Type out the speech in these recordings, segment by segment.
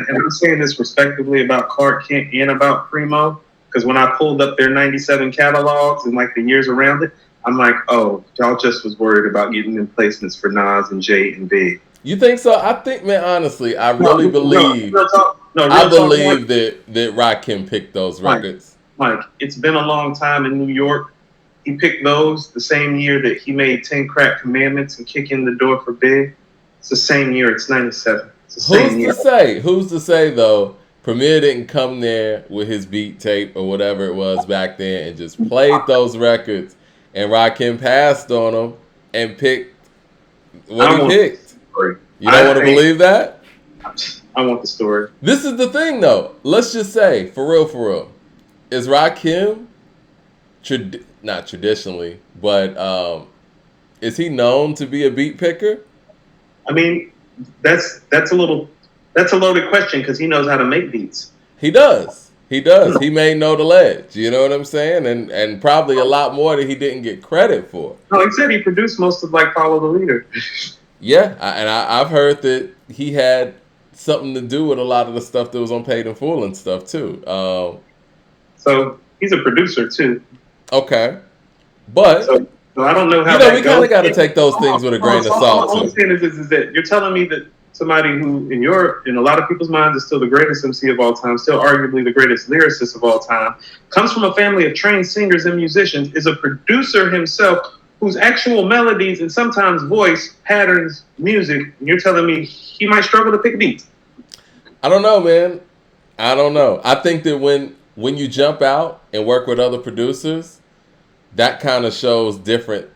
And I'm saying this respectively about Clark Kent and about Primo, because when I pulled up their '97 catalogs and like the years around it, I'm like, oh, y'all just was worried about getting in placements for Nas and Jay and Big. You think so? I think, man, honestly, I No, really no, believe, real talk. No, I real talk, believe that Rakim picked those Mike. records. Mike, it's been a long time in New York. He picked those the same year that he made 10 Crack Commandments and Kick in the Door for Big. It's the same year. It's 97. It's the Who's same to year. say? Who's to say though? Premier didn't come there with his beat tape or whatever it was back then and just played those records, and Rakim passed on them and picked what I he want the picked. story. You don't want to believe that? I want the story. This is the thing, though. Let's just say, for real, is Rakim not traditionally, but is he known to be a beat picker? I mean, that's a little that's a loaded question because he knows how to make beats. He does. He does. He made Know the Ledge. You know what I'm saying? And probably a lot more that he didn't get credit for. No, he said he produced most of like Follow the Leader. Yeah, I've heard that he had something to do with a lot of the stuff that was on Paid in Full and stuff too. So he's a producer too. Okay, but so I don't know how we kind of got to take those things with a grain of salt. All I'm saying is that you're telling me that somebody who, in a lot of people's minds, is still the greatest MC of all time, still arguably the greatest lyricist of all time, comes from a family of trained singers and musicians, is a producer himself, whose actual melodies and sometimes voice patterns music. And you're telling me he might struggle to pick beats. I don't know, man. I don't know. I think that when you jump out and work with other producers, that kind of shows different.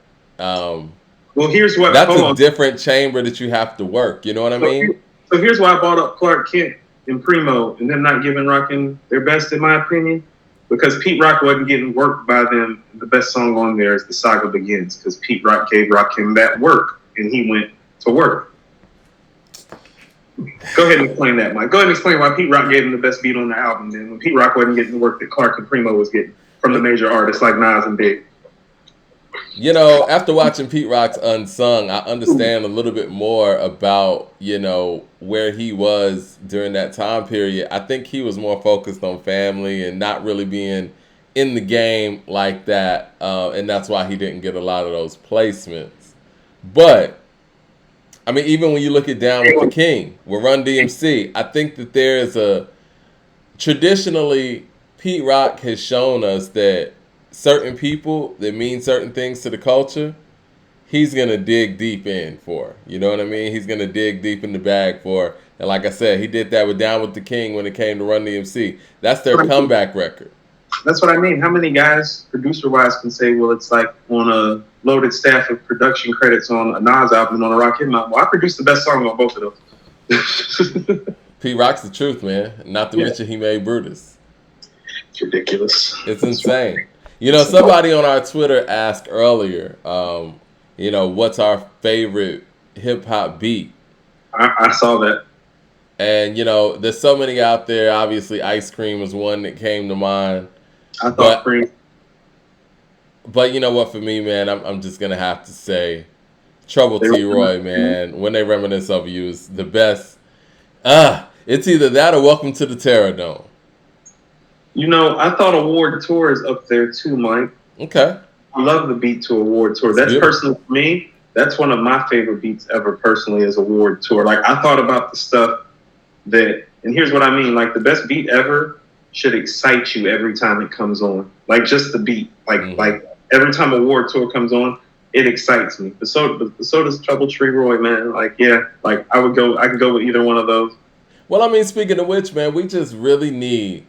Well, here's what. That's a different chamber that you have to work. You know what I mean? So here's why I brought up Clark Kent and Primo and them not giving Rakim their best, in my opinion, because Pete Rock wasn't getting worked by them. The best song on there is "The Saga Begins" because Pete Rock gave Rakim that work, and he went to work. Go ahead and explain that, Mike. Go ahead and explain why Pete Rock gave him the best beat on the album, then when Pete Rock wasn't getting the work that Clark and Primo was getting from the major artists like Nas and Big. You know, after watching Pete Rock's Unsung, I understand a little bit more about, where he was during that time period. I think he was more focused on family and not really being in the game like that. And that's why he didn't get a lot of those placements. But, I mean, even when you look at Down with the King, with Run DMC, I think that there is traditionally, Pete Rock has shown us that certain people that mean certain things to the culture, he's going to dig deep in for. You know what I mean? He's going to dig deep in the bag for. And like I said, he did that with Down with the King when it came to Run DMC. That's their comeback record. That's what I mean. How many guys, producer-wise, can say, well, it's like on a loaded staff of production credits on a Nas album and on a Rakim album? Well, I produced the best song on both of those. Pete Rock's the truth, man. Not to mention he made Brutus. It's ridiculous. It's insane. Somebody on our Twitter asked earlier, what's our favorite hip-hop beat? I saw that. And, there's so many out there. Obviously, Ice Cream was one that came to mind. I thought Cream. But you know what, for me, man, I'm just going to have to say Trouble T-Roy, man. When They Reminisce of You is the best. It's either that or Welcome to the Terror Dome. I thought Award Tour is up there too, Mike. Okay. I love the beat to Award Tour. That's personally for me. That's one of my favorite beats ever personally is Award Tour. Like, I thought about the stuff and here's what I mean. Like, the best beat ever should excite you every time it comes on. Like, just the beat. Like every time Award Tour comes on, it excites me. But so does Trouble T-Roy, man. Like, yeah. Like, I can go with either one of those. Well, I mean, speaking of which, man, we just really need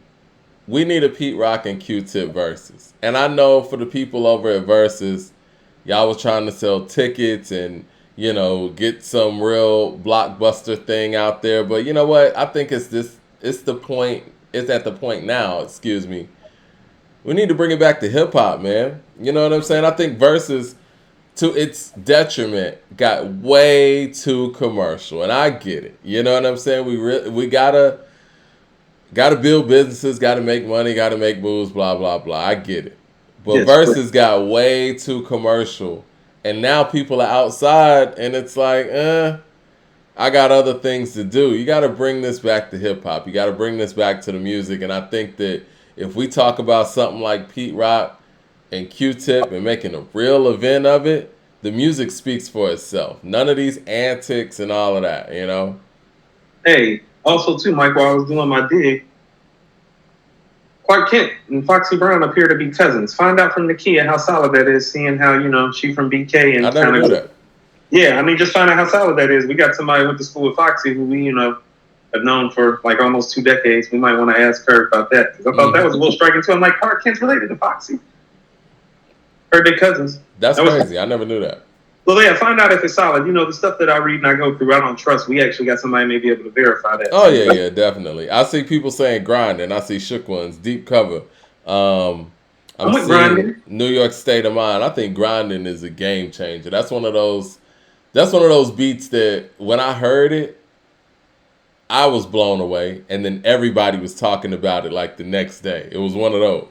a Pete Rock and Q-Tip versus. And I know for the people over at Versus, y'all was trying to sell tickets and, get some real blockbuster thing out there. But you know what? I think it's at the point now, excuse me. We need to bring it back to hip hop, man. You know what I'm saying? I think Versus, to its detriment, got way too commercial. And I get it. You know what I'm saying? We gotta build businesses, got to make money, got to make moves, blah, blah, blah. I get it. But Versus got way too commercial. And now people are outside, and it's like, I got other things to do. You got to bring this back to hip hop. You got to bring this back to the music. And I think that if we talk about something like Pete Rock and Q-Tip and making a real event of it, the music speaks for itself. None of these antics and all of that, you know? Hey, also too, Mike, while I was doing my dig, Clark Kent and Foxy Brown appear to be cousins. Find out from Nakia how solid that is, seeing how, she from BK and I never knew that. Yeah, I mean, just find out how solid that is. We got somebody who went to school with Foxy who we, have known for like almost 2 decades. We might want to ask her about that. Because I thought that was a little striking too. I'm like, Clark Kent's related to Foxy. Heard they're cousins. That's crazy. I never knew that. Well, yeah, find out if it's solid. The stuff that I read and I go through, I don't trust. We actually got somebody may be able to verify that. Oh, yeah, definitely. I see people saying grinding. I see Shook Ones, Deep Cover. I'm with grinding. New York State of Mind. I think grinding is a game changer. That's one of those beats that when I heard it, I was blown away. And then everybody was talking about it like the next day. It was one of those.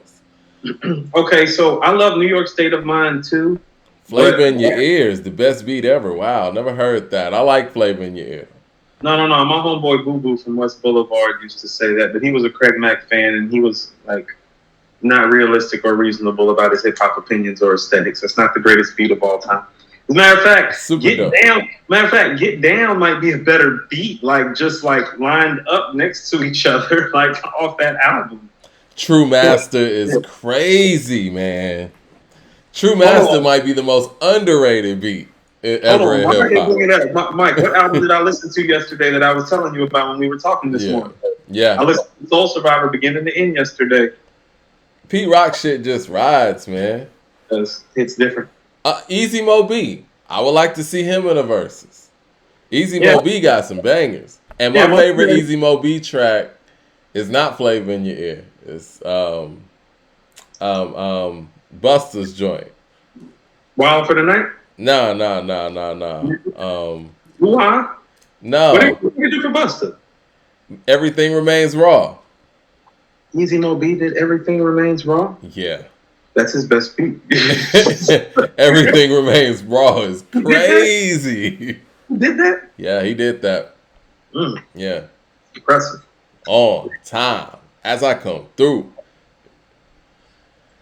Okay, so I love New York State of Mind too. Flavor in Your Ear is the best beat ever. Wow, never heard that. I like Flavor in Your Ear. No. My homeboy Boo Boo from West Boulevard used to say that, but he was a Craig Mack fan, and he was like not realistic or reasonable about his hip hop opinions or aesthetics. That's not the greatest beat of all time. As a matter of fact, Get Down might be a better beat, like just like lined up next to each other, like off that album. True Master is crazy, man. True Master might be the most underrated beat ever in hip hop. Mike, what album did I listen to yesterday that I was telling you about when we were talking this morning? Yeah. I listened to Soul Survivor beginning to end yesterday. Pete Rock shit just rides, man. It's different. Easy Mo B. I would like to see him in a versus. Easy Mo B got some bangers. And my favorite Easy Mo B track is not Flavor in Your Ear. It's Busta's joint. Wild for the Night? No. Why? No. What do you do for Busta? Everything Remains Raw. Easy Mo B did Everything Remains Raw? Yeah. That's his best beat. Everything Remains Raw is crazy. He did that? Yeah, he did that. Yeah. Impressive. On time. As I come through.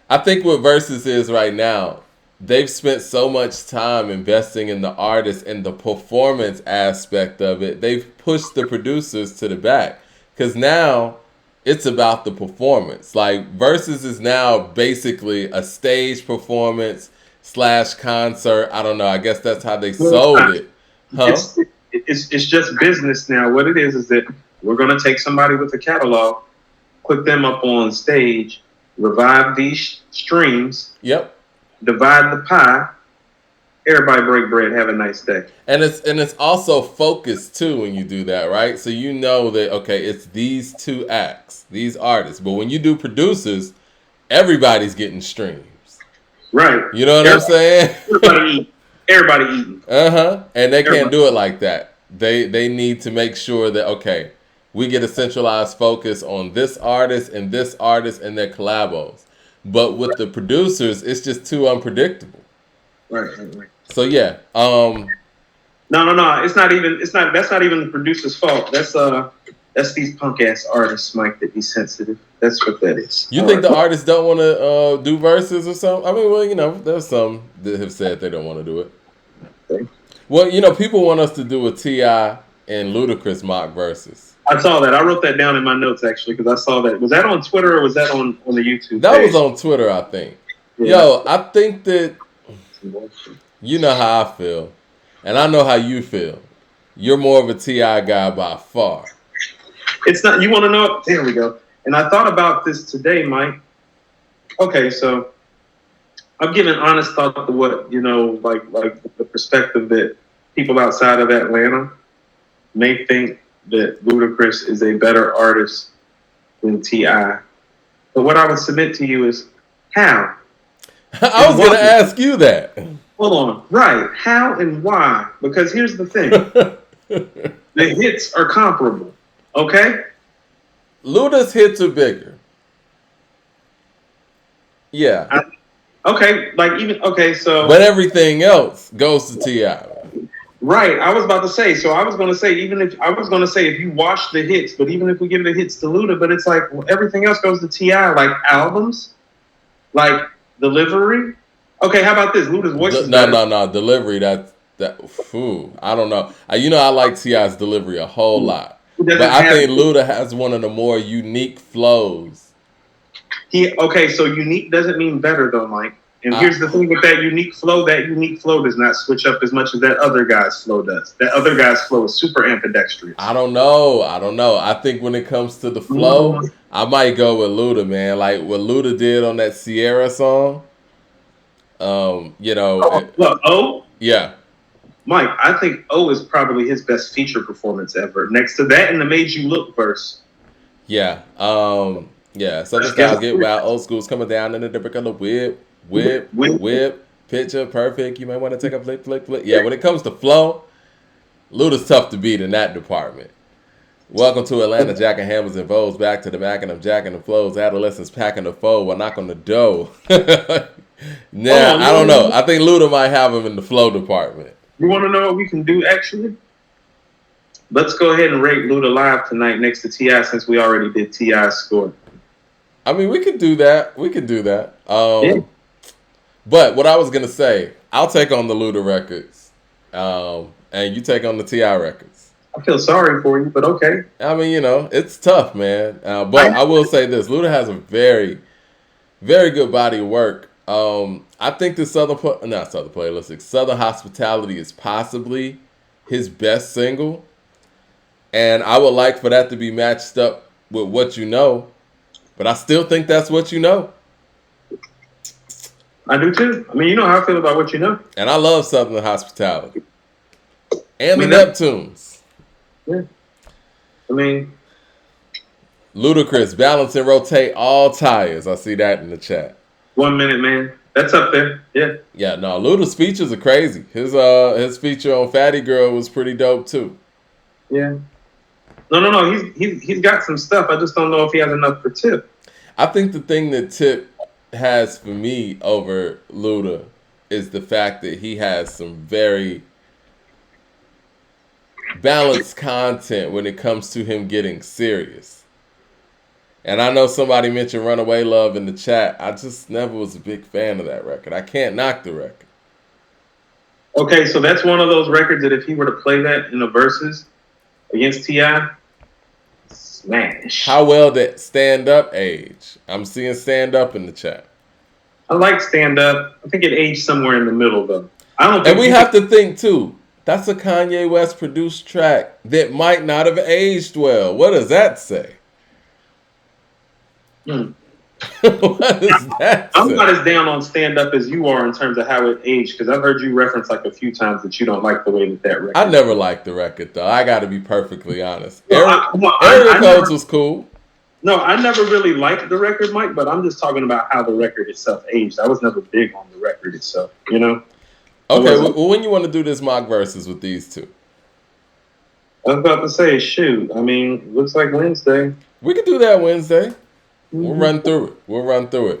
I think what Versus is right now, they've spent so much time investing in the artist and the performance aspect of it. They've pushed the producers to the back. Because now it's about the performance. Like, Versus is now basically a stage performance / concert. I don't know. I guess that's how they sold it. Huh? It's just business now. What it is that we're going to take somebody with a catalog, put them up on stage, revive these streams. Yep. Divide the pie. Everybody break bread. Have a nice day. And it's also focused too when you do that, right? So you know that it's these 2 acts, these artists. But when you do producers, everybody's getting streams. Right. You know what I'm saying? Everybody eating. And they can't do it like that. They need to make sure that we get a centralized focus on this artist and their collabos. But with the producers, it's just too unpredictable. Right. So yeah. No. That's not even the producer's fault. That's these punk ass artists, Mike, that be sensitive. That's what that is. You think the artists don't want to do verses or something? I mean, there's some that have said they don't want to do it. Okay. Well, people want us to do a T.I. and Ludacris mock verses. I saw that. I wrote that down in my notes actually because I saw that. Was that on Twitter or was that on the YouTube? That was on Twitter, I think. Yeah. Yo, I think that you know how I feel, and I know how you feel. You're more of a T.I. guy by far. It's not. You want to know? There we go. And I thought about this today, Mike. Okay, so I'm giving honest thought to what like the perspective that people outside of Atlanta may think that Ludacris is a better artist than T.I. But what I would submit to you is how. I was going to ask you that. Hold on. Right. How and why? Because here's the thing. The hits are comparable. Okay? Luda's hits are bigger. Yeah. So... But everything else goes to T.I. Right, I was about to say. So I was going to say, if you watch the hits, but even if we give the hits to Luda, but it's like everything else goes to T.I. Like albums, like delivery. Okay, how about this? Luda's voice is No, better. no, no. Delivery. Phew, I don't know. I like T.I.'s delivery a whole lot, He but doesn't I have think Luda has one of the more unique flows. Okay. So unique doesn't mean better though, Mike. And I here's the thing with that unique flow. That unique flow does not switch up as much as that other guy's flow does. That other guy's flow is super ambidextrous. I don't know. I don't know. I think when it comes to the flow, Mm. I might go with Luda, man. Like what Luda did on that Sierra song. Look, O. Yeah, Mike, I think O is probably his best feature performance ever. Next to that and the Made You Look verse. yeah, yeah. Southern Guess style get wild. Old school's coming down in a different color. Whip, whip, whip. Picture perfect. You might want to take a flick, flick, flick. Yeah, when it comes to flow, Luda's tough to beat in that department. Welcome to Atlanta, Jack and Hammers and Vows. Back to the back and I'm jacking the flows. Adolescents packing the foe. We'll knock on the dough. Nah, I don't know. I think Luda might have him in the flow department. You want to know what we can do actually? Let's go ahead and rate Luda live tonight next to T.I. since we already did T.I.'s score. I mean, we could do that. We could do that. Yeah. But what I was gonna say, I'll take on the Luda records, and you take on the T.I. records. I feel sorry for you, but okay. I mean, it's tough, man. But I will say this: Luda has a very, very good body of work. I think the Southern Hospitality is possibly his best single, and I would like for that to be matched up with What You Know, but I still think that's What You Know. I do too. I mean, you know how I feel about What You Know. And I love Southern Hospitality. And the Neptunes. Yeah. I mean, Ludacris, balance and rotate all tires. I see that in the chat. 1 minute, man. That's up there. Yeah. Yeah, no, Luda's features are crazy. His feature on Fatty Girl was pretty dope too. Yeah. No. He's got some stuff. I just don't know if he has enough for Tip. I think the thing that Tip has for me over Luda is the fact that he has some very balanced content when it comes to him getting serious. And I know somebody mentioned Runaway Love in the chat. I just never was a big fan of that record. I can't knock the record. Okay, so that's one of those records that if he were to play that in the verses against T.I., smash. How well did Stand Up age? I'm seeing Stand Up in the chat. I like Stand Up. I think it aged somewhere in the middle, though. I don't. And we have to think too. That's a Kanye West produced track that might not have aged well. What does that say? What does that I'm say? not as down on Stand Up as you are in terms of how it aged, because I've heard you reference like a few times that you don't like the way that record. I never liked the record though. I got to be perfectly honest. Area Codes was cool. No, I never really liked the record, Mike, but I'm just talking about how the record itself aged. I was never big on the record itself, you know? Okay, well, when you want to do this mock versus with these two? I was about to say, shoot. I mean, looks like Wednesday. We could do that Wednesday. We'll run through it.